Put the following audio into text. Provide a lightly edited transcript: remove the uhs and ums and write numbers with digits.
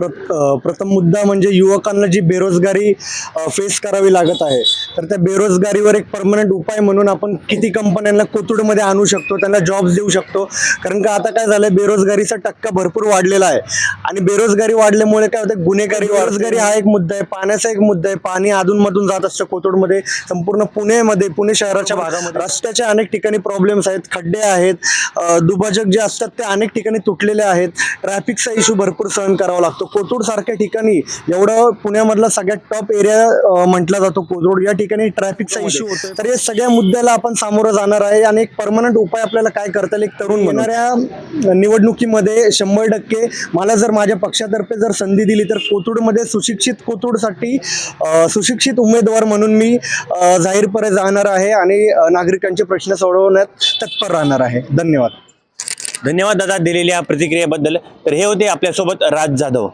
प्रथम मुद्दा म्हणजे युवकांना जी बेरोजगारी फेस करावी लागत आहे, तर त्या बेरोजगारीवर एक परमनंट उपाय म्हणून आपण किती कंपन्यांना कोथरूडमध्ये आणू शकतो, त्यांना जॉब्स देऊ शकतो. कारण का आता काय झालंय, बेरोजगारीचा टक्का भरपूर वाढलेला आहे आणि बेरोजगारी वाढल्यामुळे काय होतं, गुन्हेगारी. बेरोजगारी हा एक मुद्दा आहे, पाण्याचा एक मुद्दा आहे. पाणी अधूनमधून जात असतं कोथरूडमध्ये, संपूर्ण पुणे शहराच्या भागामध्ये. रस्त्याच्या अनेक ठिकाणी प्रॉब्लेम्स आहेत, खड्डे आहेत, दुभाजक जे असतात ते अनेक ठिकाणी तुटलेले आहेत. ट्रॅफिकचा इश्यू भरपूर सहन करावा लागतो. कोथरूड सारख्या ठिकाणी, एवढं पुण्यामधला सगळ्यात टॉप एरिया म्हटला जातो कोथरूड, या ठिकाणी ट्रॅफिकचा इश्यू होतो. तर या सगळ्या मुद्द्याला आपण सामोरं जाणार आहे आणि एक परमनंट उपाय आपल्याला काय करता येईल. एक तरुण येणाऱ्या निवडणुकीमध्ये 100% मला जर माझ्या पक्षातर्फे जर संधी दिली तर कोथरूडमध्ये कोथरूडसाठी सुशिक्षित उमेदवार म्हणून मी जाहीरपणे जाणार आहे आणि नागरिकांचे प्रश्न सोडवण्यात तत्पर राहणार आहे. धन्यवाद. धन्यवाद दादा दिलेल्या प्रतिक्रियेबद्दल. तर हे होते आपल्यासोबत राज जाधव.